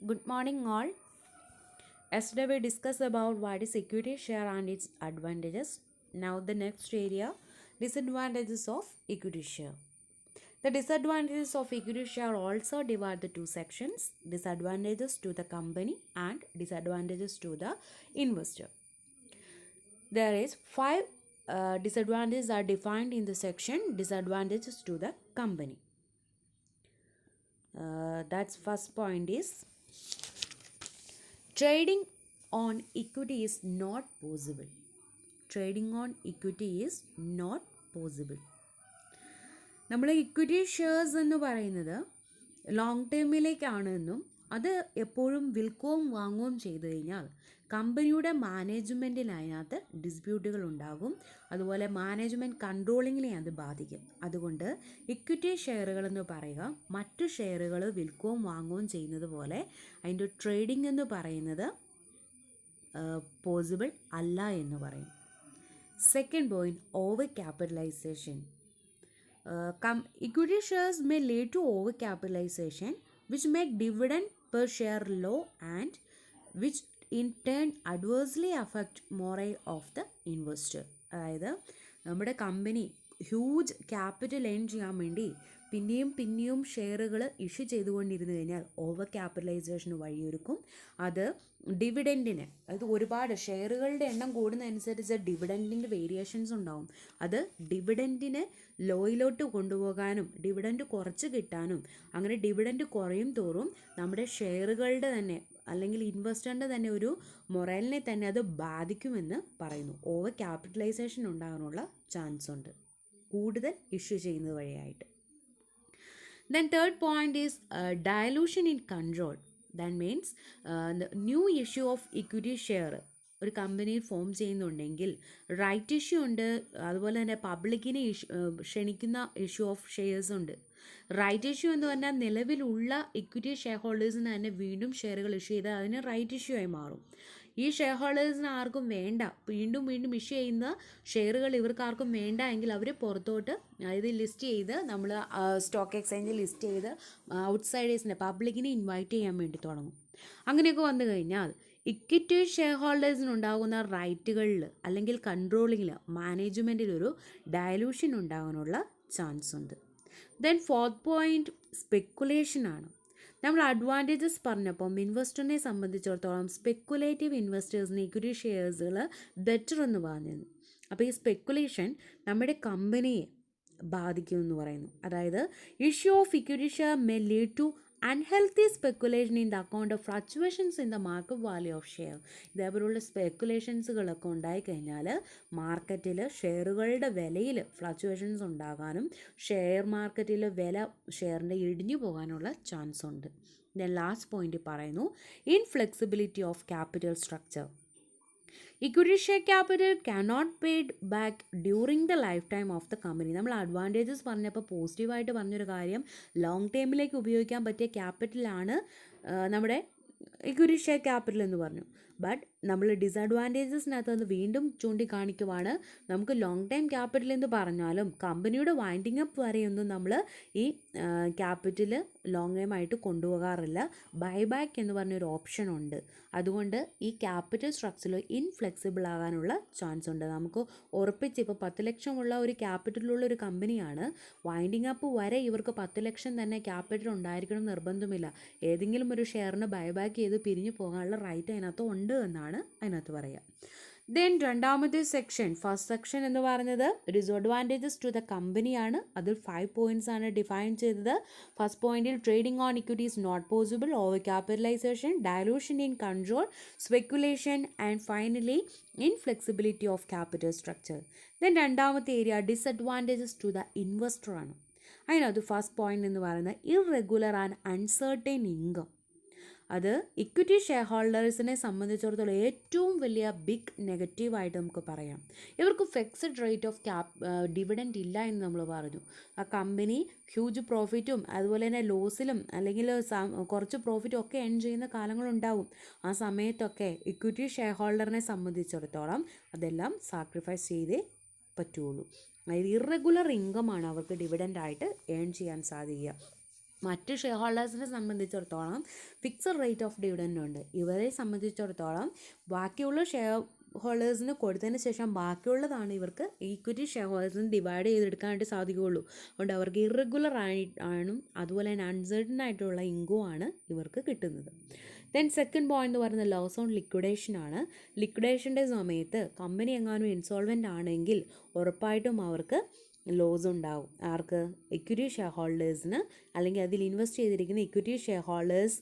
Good morning, all. Yesterday we discussed about what is equity share and its advantages. Now the next area, disadvantages of equity share. The disadvantages of equity share also divide the two sections: disadvantages to the company and disadvantages to the investor. There is five disadvantages are defined in the section disadvantages to the company. That's first point is trading on equity is not possible. Trading on equity is not possible. നമ്മൾ equity shares എന്ന് പറയുന്നത് long ടേമിലേക്കാണെന്നും അത് എപ്പോഴും വിൽക്കുകയും വാങ്ങുകയും ചെയ്തു കഴിഞ്ഞാൽ കമ്പനിയുടെ മാനേജ്മെൻറ്റിൽ അതിനകത്ത് ഡിസ്പ്യൂട്ടുകൾ ഉണ്ടാകും. അതുപോലെ മാനേജ്മെൻറ്റ് കൺട്രോളിങ്ങിനെ അത് ബാധിക്കും. അതുകൊണ്ട് ഇക്വിറ്റി ഷെയറുകൾ എന്ന് പറയുക മറ്റു ഷെയറുകൾ വിൽക്കുകയും വാങ്ങുകയും ചെയ്യുന്നത് പോലെ അതിൻ്റെ ട്രേഡിംഗ് എന്ന് പറയുന്നത് പോസിബിൾ അല്ല എന്ന് പറയും. Second point, overcapitalization. Equity shares may lead to overcapitalization, which make dividend per share low and which in turn adversely affect morale of the investor. അതായത് നമ്മുടെ കമ്പനി ഹ്യൂജ് ക്യാപിറ്റൽ ഏൺ ചെയ്യാൻ വേണ്ടി പിന്നെയും ഷെയറുകൾ ഇഷ്യൂ ചെയ്തുകൊണ്ടിരുന്നു കഴിഞ്ഞാൽ ഓവർ ക്യാപിറ്റലൈസേഷന് വഴിയൊരുക്കും. അത് ഡിവിഡൻറ്റിന്, അതായത് ഒരുപാട് ഷെയറുകളുടെ എണ്ണം കൂടുന്നതനുസരിച്ച് ഡിവിഡൻറ്റിൻ്റെ വേരിയേഷൻസ് ഉണ്ടാവും. അത് ഡിവിഡൻറ്റിനെ ലോയിലോട്ട് കൊണ്ടുപോകാനും ഡിവിഡൻറ്റ് കുറച്ച് കിട്ടാനും, അങ്ങനെ ഡിവിഡൻറ്റ് കുറയും തോറും നമ്മുടെ ഷെയറുകളുടെ തന്നെ അല്ലെങ്കിൽ ഇൻവെസ്റ്ററിൻ്റെ തന്നെ ഒരു മൊറലിനെ തന്നെ അത് ബാധിക്കുമെന്ന് പറയുന്നു. ഓവർ ക്യാപിറ്റലൈസേഷൻ ഉണ്ടാകാനുള്ള ചാൻസ് ഉണ്ട് കൂടുതൽ ഇഷ്യൂ ചെയ്യുന്നത് വഴിയായിട്ട്. Then third point is dilution in control. That means the new issue of equity share ഒരു കമ്പനി ഫോം ചെയ്യുന്നുണ്ടെങ്കിൽ റൈറ്റ് ഇഷ്യൂ ഉണ്ട്, അതുപോലെ തന്നെ പബ്ലിക്കിനെ ക്ഷണിക്കുന്ന ഇഷ്യൂ ഓഫ് ഷെയർസ് ഉണ്ട്. റൈറ്റ് ഇഷ്യൂ എന്ന് പറഞ്ഞാൽ നിലവിലുള്ള ഇക്വിറ്റി ഷെയർ ഹോൾഡേഴ്സിന് തന്നെ വീണ്ടും ഷെയറുകൾ ഇഷ്യൂ ചെയ്താൽ അതിന് റൈറ്റ് ഇഷ്യൂ ആയി മാറും. ഈ ഷെയർ ഹോൾഡേഴ്സിന് ആർക്കും വേണ്ട, വീണ്ടും ഇഷ്യൂ ചെയ്യുന്ന ഷെയറുകൾ ഇവർക്കാർക്കും വേണ്ട എങ്കിൽ അവർ പുറത്തോട്ട്, അതായത് ലിസ്റ്റ് ചെയ്ത് നമ്മൾ സ്റ്റോക്ക് എക്സ്ചേഞ്ചിൽ ലിസ്റ്റ് ചെയ്ത് ഔട്ട്സൈഡേഴ്സിനെ പബ്ലിക്കിനെ ഇൻവൈറ്റ് ചെയ്യാൻ വേണ്ടി തുടങ്ങും. അങ്ങനെയൊക്കെ വന്നു കഴിഞ്ഞാൽ ഇക്വിറ്റി ഷെയർ ഹോൾഡേഴ്സിനുണ്ടാകുന്ന റൈറ്റുകളിൽ അല്ലെങ്കിൽ കൺട്രോളിങ്ങിൽ മാനേജ്മെൻറ്റിലൊരു ഡയലൂഷൻ ഉണ്ടാകാനുള്ള ചാൻസ് ഉണ്ട്. ദെൻ ഫോർത്ത് പോയിൻറ്റ് സ്പെക്കുലേഷനാണ്. നമ്മൾ അഡ്വാൻറ്റേജസ് പറഞ്ഞപ്പം ഇൻവെസ്റ്ററിനെ സംബന്ധിച്ചിടത്തോളം സ്പെക്കുലേറ്റീവ് ഇൻവെസ്റ്റേഴ്സിന് ഇക്വിറ്റി ഷെയർസുകൾ ബെറ്റർ എന്ന് പറഞ്ഞിരുന്നു. അപ്പോൾ ഈ സ്പെക്കുലേഷൻ നമ്മുടെ കമ്പനിയെ ബാധിക്കുമെന്ന് പറയുന്നു. അതായത് issue of equity share may lead to unhealthy speculation in the account of fluctuations in the market value of share. ഇതേപോലുള്ള സ്പെക്കുലേഷൻസുകളൊക്കെ ഉണ്ടായിക്കഴിഞ്ഞാൽ മാർക്കറ്റിൽ ഷെയറുകളുടെ വിലയിൽ ഫ്ലക്ച്വേഷൻസ് ഉണ്ടാകാനും ഷെയർ മാർക്കറ്റിൽ വില ഷെയറിൻ്റെ ഇടിഞ്ഞു പോകാനുള്ള ചാൻസ് ഉണ്ട്. ദെൻ ലാസ്റ്റ് പോയിന്റ് പറയുന്നു inflexibility of capital structure. Equity share capital cannot paid back during the life time of the company. നമ്മൾ അഡ്വാൻറ്റേജസ് പറഞ്ഞപ്പോൾ പോസിറ്റീവായിട്ട് പറഞ്ഞൊരു കാര്യം ലോങ് ടൈമിലേക്ക് ഉപയോഗിക്കാൻ പറ്റിയ ക്യാപിറ്റലാണ് നമ്മുടെ ഇക്വിറ്റി ഷെയർ ക്യാപിറ്റൽ എന്ന് പറഞ്ഞു. ബട്ട് നമ്മൾ ഡിസഡ്വാൻറ്റേജസിനകത്ത് നിന്ന് വീണ്ടും ചൂണ്ടിക്കാണിക്കുവാണ്, നമുക്ക് ലോങ് ടൈം ക്യാപിറ്റൽ എന്ന് പറഞ്ഞാലും കമ്പനിയുടെ വൈൻഡിങ് അപ്പ് വരെയൊന്നും നമ്മൾ ഈ ക്യാപിറ്റൽ ലോങ് ടൈം ആയിട്ട് കൊണ്ടുപോകാറില്ല. ബൈബാക്ക് എന്ന് പറഞ്ഞൊരു ഓപ്ഷൻ ഉണ്ട്. അതുകൊണ്ട് ഈ ക്യാപിറ്റൽ സ്ട്രക്ചറിൽ ഇൻഫ്ലെക്സിബിൾ ആകാനുള്ള ചാൻസ് ഉണ്ട്. നമുക്ക് ഉറപ്പിച്ച് ഇപ്പോൾ 10 ലക്ഷമുള്ള ഒരു ക്യാപിറ്റലുള്ള ഒരു കമ്പനിയാണ്, വൈൻഡിങ് അപ്പ് വരെ ഇവർക്ക് 10 ലക്ഷം തന്നെ ക്യാപിറ്റൽ ഉണ്ടായിരിക്കണം നിർബന്ധമില്ല. ഏതെങ്കിലും ഒരു ഷെയറിന് ബൈബാക്ക് ചെയ്ത് പിരിഞ്ഞു പോകാനുള്ള റൈറ്റ് അതിനകത്ത് ഉണ്ട് എന്നാണ് അതിനകത്ത് പറയുക. ദെൻ രണ്ടാമത്തെ സെക്ഷൻ, ഫസ്റ്റ് സെക്ഷൻ എന്ന് പറയുന്നത് ഡിസഡ്വാൻറ്റേജസ് ടു ദ കമ്പനിയാണ്. അതിൽ 5 പോയിൻറ്റ്സ് ആണ് ഡിഫൈൻ ചെയ്തത്. ഫസ്റ്റ് പോയിന്റിൽ trading on equity is not possible, over capitalisation, dilution in control, speculation and finally inflexibility of capital structure. Then രണ്ടാമത്തെ area disadvantages to the investor ആണ്. അതിനകത്ത് ഫസ്റ്റ് പോയിന്റ് എന്ന് പറയുന്നത് ഇറഗുലർ ആൻഡ് അൺസർട്ടൈൻ ഇൻകം. അത് equity share ഹോൾഡേഴ്സിനെ സംബന്ധിച്ചിടത്തോളം ഏറ്റവും വലിയ ബിഗ് നെഗറ്റീവായിട്ട് നമുക്ക് പറയാം. ഇവർക്ക് ഫിക്സഡ് റേറ്റ് ഓഫ് ഡിവിഡൻറ്റ് ഇല്ല എന്ന് നമ്മൾ പറഞ്ഞു. ആ കമ്പനി ഹ്യൂജ് പ്രോഫിറ്റും അതുപോലെ തന്നെ ലോസിലും അല്ലെങ്കിൽ കുറച്ച് പ്രോഫിറ്റും ഒക്കെ ഏൺ ചെയ്യുന്ന കാലങ്ങളുണ്ടാവും. ആ സമയത്തൊക്കെ ഇക്വിറ്റി ഷെയർ ഹോൾഡറിനെ സംബന്ധിച്ചിടത്തോളം അതെല്ലാം സാക്രിഫൈസ് ചെയ്തേ പറ്റുള്ളൂ. അതായത് ഇറഗുലർ ഇൻകമാണ് അവർക്ക് ഡിവിഡൻ്റായിട്ട് ഏൺ ചെയ്യാൻ സാധിക്കുക. മറ്റ് ഷെയർ ഹോൾഡേഴ്സിനെ സംബന്ധിച്ചിടത്തോളം ഫിക്സഡ് റേറ്റ് ഓഫ് ഡിവിഡൻഡ് ഉണ്ട്. ഇവരെ സംബന്ധിച്ചിടത്തോളം ബാക്കിയുള്ള ഷെയർ ഹോൾഡേഴ്സിന് കൊടുത്തതിന് ശേഷം ബാക്കിയുള്ളതാണ് ഇവർക്ക് ഈക്വിറ്റി ഷെയർ ഹോൾഡേഴ്സിന് ഡിവൈഡ് ചെയ്തെടുക്കാനായിട്ട് സാധിക്കുകയുള്ളൂ. അതുകൊണ്ട് അവർക്ക് ഇറഗുലർ ആയിട്ടും അതുപോലെ തന്നെ അൺസർട്ടൺ ആയിട്ടുള്ള ഇൻകം ആണ് ഇവർക്ക് കിട്ടുന്നത്. ദെൻ സെക്കൻഡ് പോയിന്റ് എന്ന് പറയുന്നത് ലോസ് ഓൺ ലിക്വിഡേഷൻ ആണ്. ലിക്വിഡേഷൻ്റെ സമയത്ത് കമ്പനി എങ്ങാനും ഇൻസോൾവെൻ്റ് ആണെങ്കിൽ ഉറപ്പായിട്ടും അവർക്ക് ലോസ് ഉണ്ടാവും. ആർക്ക്? ഇക്വിറ്റി ഷെയർ ഹോൾഡേഴ്സിന്, അല്ലെങ്കിൽ അതിൽ ഇൻവെസ്റ്റ് ചെയ്തിരിക്കുന്ന equity share holders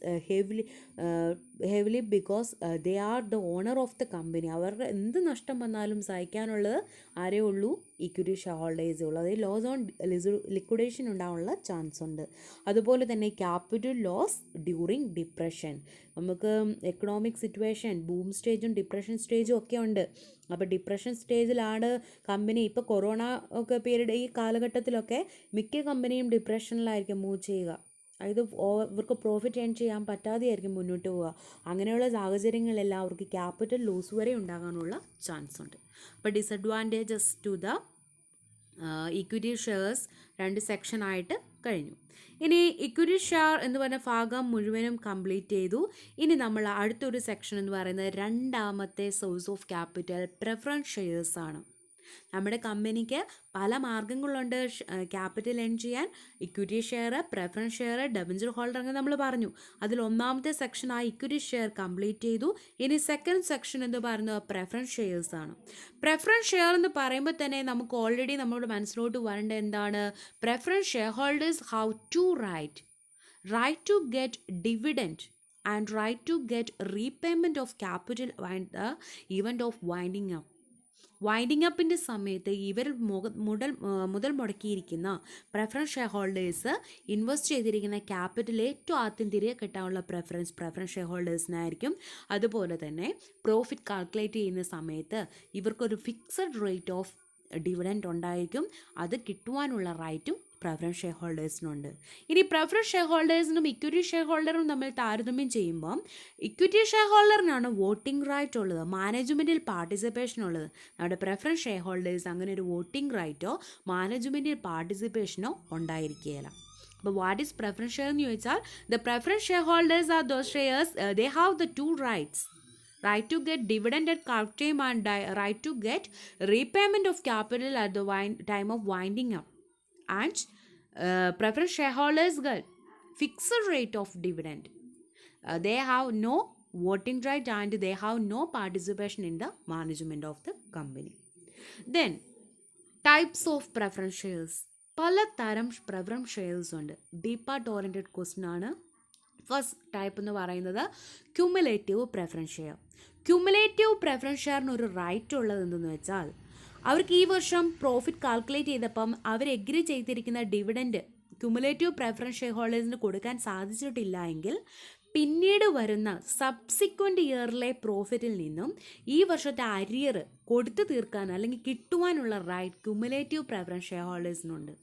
heavily because they are the owner of the company. അവരുടെ എന്ത് നഷ്ടം വന്നാലും സഹിക്കാനുള്ളത് ആരേ ഉള്ളൂ? ഇക്വിറ്റി ഷെയർ ഹോൾഡേഴ്സേ ഉള്ളൂ. അതായത് ലോസ് ഓൺ ലിക്വിഡേഷൻ ഉണ്ടാവാനുള്ള ചാൻസ് ഉണ്ട്. അതുപോലെ തന്നെ ക്യാപിറ്റൽ ലോസ് ഡ്യൂറിങ് ഡിപ്രഷൻ. നമുക്ക് എക്കണോമിക് സിറ്റുവേഷൻ ബൂം സ്റ്റേജും ഡിപ്രഷൻ സ്റ്റേജും ഒക്കെ ഉണ്ട്. അപ്പോൾ ഡിപ്രഷൻ സ്റ്റേജിലാണ് കമ്പനി, ഇപ്പോൾ കൊറോണ ഒക്കെ പീരീഡ് ഈ കാലഘട്ടത്തിലൊക്കെ മിക്ക കമ്പനിയും ഡിപ്രഷനിലായിരിക്കും മൂവ് ചെയ്യുക. അതായത് ഇവർക്ക് പ്രോഫിറ്റ് ഏൺ ചെയ്യാൻ പറ്റാതെയായിരിക്കും മുന്നോട്ട് പോവുക. അങ്ങനെയുള്ള സാഹചര്യങ്ങളെല്ലാം അവർക്ക് ക്യാപിറ്റൽ ലോസ് വരെ ഉണ്ടാകാനുള്ള ചാൻസ് ഉണ്ട്. അപ്പോൾ disadvantages to the equity shares 2 സെക്ഷനായിട്ട് കഴിഞ്ഞു. ഇനി ഇക്വിറ്റി ഷെയർ എന്ന് പറഞ്ഞ ഭാഗം മുഴുവനും കംപ്ലീറ്റ് ചെയ്തു. ഇനി നമ്മൾ അടുത്തൊരു സെക്ഷൻ എന്ന് പറയുന്നത് രണ്ടാമത്തെ source of capital preference shares ആണ്. നമ്മുടെ കമ്പനിക്ക് പല മാർഗ്ഗങ്ങളുണ്ട് ക്യാപിറ്റൽ ഏൺ ചെയ്യാൻ. Equity share, preference share, debenture holder എന്ന് നമ്മൾ പറഞ്ഞു. അതിൽ ഒന്നാമത്തെ സെക്ഷൻ ആ ഇക്വിറ്റി ഷെയർ കംപ്ലീറ്റ് ചെയ്തു. ഇനി സെക്കൻഡ് സെക്ഷൻ എന്ന് പറയുന്നത് പ്രിഫറൻസ് ഷെയർസ് ആണ്. പ്രിഫറൻസ് ഷെയർ എന്ന് പറയുമ്പോൾ തന്നെ നമുക്ക് ഓൾറെഡി നമ്മുടെ മനസ്സിലോട്ട് വരേണ്ട എന്താണ്? Preference share holders have to right to get dividend and right to get repayment of capital and the event of winding up. Winding അപ്പിൻ്റെ സമയത്ത് ഇവർ മുതൽ മുടക്കിയിരിക്കുന്ന പ്രിഫറൻസ് ഷെയർ ഹോൾഡേഴ്സ് ഇൻവെസ്റ്റ് ചെയ്തിരിക്കുന്ന ക്യാപിറ്റൽ ഏറ്റവും ആദ്യം തിരികെ കിട്ടാനുള്ള പ്രിഫറൻസ് ഷെയർ ഹോൾഡേഴ്സിനായിരിക്കും. അതുപോലെ തന്നെ പ്രോഫിറ്റ് കാൽക്കുലേറ്റ് ചെയ്യുന്ന സമയത്ത് ഇവർക്കൊരു ഫിക്സഡ് റേറ്റ് ഓഫ് ഡിവിഡൻഡ് ഉണ്ടായിരിക്കും. അത് കിട്ടുവാനുള്ള റൈറ്റും പ്രിഫറൻസ് ഷെയർ ഹോൾഡേഴ്സിനുണ്ട്. ഇനി പ്രിഫറൻസ് ഷെയർ ഹോൾഡേഴ്സിനും ഇക്വിറ്റി ഷെയർ ഹോൾഡറും തമ്മിൽ താരതമ്യം ചെയ്യുമ്പോൾ ഇക്വിറ്റി ഷെയർ ഹോൾഡറിനാണ് വോട്ടിംഗ് റൈറ്റ് ഉള്ളത്, മാനേജ്മെൻറ്റിൽ പാർട്ടിസിപ്പേഷൻ ഉള്ളത്. നമ്മുടെ പ്രിഫറൻസ് ഷെയർ ഹോൾഡേഴ്സ് അങ്ങനെ ഒരു വോട്ടിംഗ് റൈറ്റോ മാനേജ്മെൻറ്റിൽ പാർട്ടിസിപ്പേഷനോ ഉണ്ടായിരിക്കുകയില്ല. അപ്പോൾ വാട്ട് ഈസ് പ്രിഫറൻസ് ഷെയർ എന്ന് ചോദിച്ചാൽ the preference share holders are those shares they have the 2 rights. Right to get dividend at correct time and right to get repayment of capital at the time of winding up. And preference shareholders get fixed rate of dividend. They have no voting right and they have no participation in the management of the company. Then types of preference shares. പലതരം preference shares ഉണ്ട്. B part oriented question ആണ്. First type എന്ന് പറയുന്നത് cumulative preference share. Cumulative preference ഷെയറിന് ഒരു right ഉള്ളത് എന്തെന്ന് വെച്ചാൽ അവർക്ക് ഈ വർഷം പ്രോഫിറ്റ് കാൽക്കുലേറ്റ് ചെയ്തപ്പം അവർ എഗ്രി ചെയ്തിരിക്കുന്ന ഡിവിഡൻഡ് ക്യുമുലേറ്റീവ് പ്രിഫറൻസ് ഷെയർ ഹോൾഡേഴ്സിന് കൊടുക്കാൻ സാധിച്ചിട്ടില്ല എങ്കിൽ പിന്നീട് വരുന്ന സബ്സിക്വൻ്റ് ഇയറിലെ പ്രോഫിറ്റിൽ നിന്നും ഈ വർഷത്തെ അരിയർ കൊടുത്തു തീർക്കാൻ അല്ലെങ്കിൽ കിട്ടുവാനുള്ള റൈറ്റ് ക്യുമുലേറ്റീവ് പ്രിഫറൻസ് ഷെയർ ഹോൾഡേഴ്സിനുണ്ട്.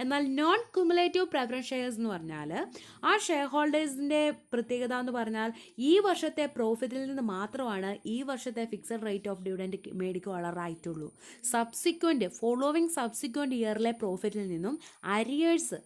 എന്നാൽ നോൺ ക്യുമുലേറ്റീവ് പ്രിഫറൻസ് ഷെയർസ് എന്ന് പറഞ്ഞാൽ ആ ഷെയർ ഹോൾഡേഴ്സിൻ്റെ പ്രത്യേകത എന്ന് പറഞ്ഞാൽ ഈ വർഷത്തെ പ്രോഫിറ്റിൽ നിന്ന് മാത്രമാണ് ഈ വർഷത്തെ ഫിക്സഡ് റേറ്റ് ഓഫ് ഡിവിഡൻഡ് മേടിക്കാനുള്ള റൈറ്റ് ഉള്ളൂ. സബ്സിക്വൻറ്റ് ഇയറിലെ പ്രോഫിറ്റിൽ നിന്നും അരിയേഴ്സ്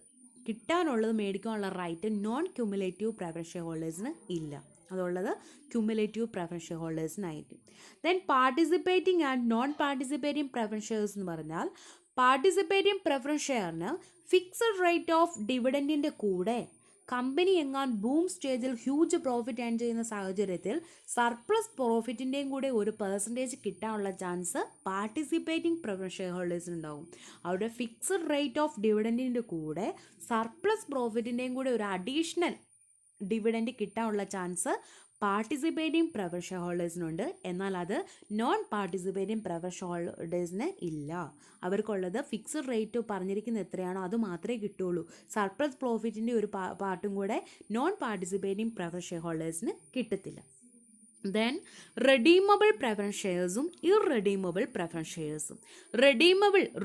കിട്ടാനുള്ളത് മേടിക്കാനുള്ള right non cumulative preference share ഹോൾഡേഴ്സിന് ഇല്ല. അതുള്ളത് ക്യുമുലേറ്റീവ് പ്രിഫറൻസ് ഷെയർ ഹോൾഡേഴ്സിനായിരിക്കും. Then participating and non participating preference shares എന്ന് പറഞ്ഞാൽ പാർട്ടിസിപ്പേറ്റിംഗ് പ്രിഫറൻസ് ഷെയറിന് ഫിക്സഡ് റേറ്റ് ഓഫ് ഡിവിഡൻറ്റിൻ്റെ കൂടെ കമ്പനി എങ്ങാൻ ബൂം സ്റ്റേജിൽ ഹ്യൂജ് പ്രോഫിറ്റ് ഏൺ ചെയ്യുന്ന സാഹചര്യത്തിൽ സർപ്ലസ് പ്രോഫിറ്റിൻ്റെയും കൂടെ ഒരു പെർസെൻറ്റേജ് കിട്ടാനുള്ള ചാൻസ് പാർട്ടിസിപ്പേറ്റിംഗ് പ്രിഫറൻസ് ഷെയർ ഹോൾഡേഴ്സിനുണ്ടാവും. അവരുടെ ഫിക്സഡ് റേറ്റ് ഓഫ് ഡിവിഡൻറ്റിൻ്റെ കൂടെ സർപ്ലസ് പ്രോഫിറ്റിൻ്റെയും കൂടെ ഒരു അഡീഷണൽ ഡിവിഡൻറ്റ് കിട്ടാനുള്ള ചാൻസ് പാർട്ടിസിപ്പേറ്റിംഗ് പ്രിഫറൻസ് ഷെയർ ഹോൾഡേഴ്സിനുണ്ട്. എന്നാൽ അത് നോൺ പാർട്ടിസിപ്പേറ്റിംഗ് പ്രിഫറൻസ് ഷെയർ ഹോൾഡേഴ്സിന് ഇല്ല. അവർക്കുള്ളത് ഫിക്സഡ് റേറ്റ് പറഞ്ഞിരിക്കുന്നത് എത്രയാണോ അത് മാത്രമേ കിട്ടുള്ളൂ. സർപ്ലസ് പ്രോഫിറ്റിൻ്റെ ഒരു പാർട്ടും കൂടെ നോൺ പാർട്ടിസിപ്പേറ്റിംഗ് പ്രിഫറൻസ് ഷെയർ ഹോൾഡേഴ്സിന് കിട്ടത്തില്ല. ദെൻ റെഡീമബിൾ പ്രിഫറൻസ് ഷെയർസും ഇറെഡീമബിൾ പ്രിഫറൻസ് ഷെയർസും.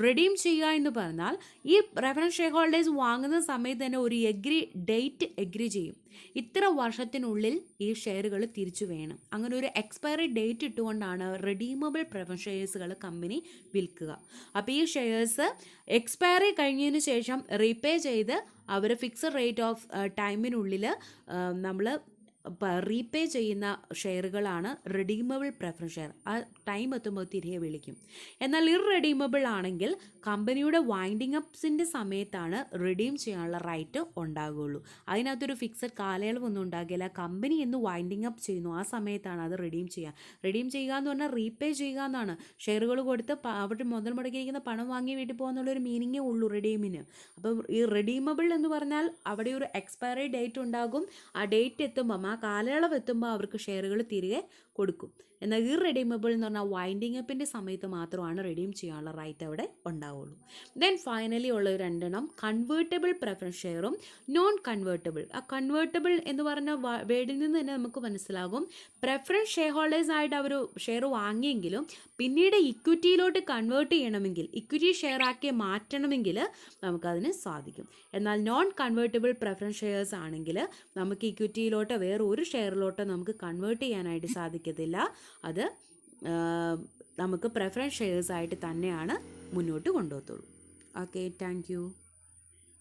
റെഡീം ചെയ്യുക എന്ന് പറഞ്ഞാൽ ഈ പ്രിഫറൻസ് ഷെയർ ഹോൾഡേഴ്സ് വാങ്ങുന്ന സമയത്ത് തന്നെ ഒരു ഡേറ്റ് എഗ്രി ചെയ്യും. ഇത്ര വർഷത്തിനുള്ളിൽ ഈ ഷെയറുകൾ തിരിച്ചു വേണം. അങ്ങനെ ഒരു എക്സ്പയറി ഡേറ്റ് ഇട്ടുകൊണ്ടാണ് റെഡീമബിൾ പ്രിഫറൻസ് ഷെയർസുകൾ കമ്പനി വിൽക്കുക. അപ്പോൾ ഈ ഷെയർസ് എക്സ്പയറി കഴിഞ്ഞതിന് ശേഷം റീപേ ചെയ്ത് അവർ ഫിക്സഡ് റേറ്റ് ഓഫ് ടൈമിനുള്ളിൽ നമ്മൾ റീപേ ചെയ്യുന്ന ഷെയറുകളാണ് റെഡീമബിൾ പ്രിഫറൻസ് ഷെയർ. ആ ടൈം എത്തുമ്പോൾ തിരികെ വിളിക്കും. എന്നാൽ ഇറെഡീമബിൾ ആണെങ്കിൽ കമ്പനിയുടെ വൈൻഡിങ് അപ്സിൻ്റെ സമയത്താണ് റിഡീം ചെയ്യാനുള്ള റൈറ്റ് ഉണ്ടാകുകയുള്ളൂ. അതിനകത്തൊരു ഫിക്സഡ് കാലയളവൊന്നും ഉണ്ടാകില്ല. കമ്പനി എന്ന് വൈൻഡിങ് അപ്പ് ചെയ്യുന്നു ആ സമയത്താണ് അത് റിഡീം ചെയ്യുക. റിഡീം ചെയ്യുക എന്ന് പറഞ്ഞാൽ റീപേ ചെയ്യുക എന്നാണ്. ഷെയറുകൾ കൊടുത്ത് അവർ മുതൽ മുടക്കിയിരിക്കുന്ന പണം വാങ്ങി വീട്ടിൽ പോകുന്നുള്ളൊരു മീനിങ്ങേ ഉള്ളൂ റിഡീമിന്. അപ്പം ഈ റെഡീമബിൾ എന്ന് പറഞ്ഞാൽ അവിടെ ഒരു എക്സ്പയറി ഡേറ്റ് ഉണ്ടാകും. ആ ഡേറ്റ് എത്തുമ്പം, ആ കാലയളവ് എത്തുമ്പോൾ അവർക്ക് ഷെയറുകൾ തിരികെ കൊടുക്കും. എന്നാൽ ഇറെഡീമബിൾ എന്ന് പറഞ്ഞാൽ വൈൻഡിങ് അപ്പിൻ്റെ സമയത്ത് മാത്രമാണ് റിഡീം ചെയ്യാനുള്ള റൈറ്റ് അവിടെ ഉണ്ടാവുള്ളൂ. ദെൻ ഫൈനലി ഉള്ള രണ്ടെണ്ണം കൺവേർട്ടബിൾ പ്രിഫറൻസ് ഷെയറും നോൺ കൺവേർട്ടബിൾ. ആ കൺവേർട്ടബിൾ എന്ന് പറഞ്ഞ വേർഡിൽ നിന്ന് തന്നെ നമുക്ക് മനസ്സിലാകും, പ്രിഫറൻസ് ഷെയർ ഹോൾഡേഴ്സ് ആയിട്ട് അവർ ഷെയർ വാങ്ങിയെങ്കിലും പിന്നീട് ഇക്വിറ്റിയിലോട്ട് കൺവേർട്ട് ചെയ്യണമെങ്കിൽ, ഇക്വിറ്റി ഷെയർ ആക്കി മാറ്റണമെങ്കിൽ നമുക്കതിന് സാധിക്കും. എന്നാൽ നോൺ കൺവേർട്ടബിൾ പ്രിഫറൻസ് ഷെയർസ് ആണെങ്കിൽ നമുക്ക് ഇക്വിറ്റിയിലോട്ട് വേറെ ഒരു ഷെയറിലോട്ട് നമുക്ക് കൺവേർട്ട് ചെയ്യാനായിട്ട് സാധിക്കത്തില്ല. അത് നമുക്ക് പ്രിഫറൻസ് ഷെയർസ് ആയിട്ട് തന്നെയാണ് മുന്നോട്ട് കൊണ്ടുപോകത്തുള്ളൂ. Okay, thank you.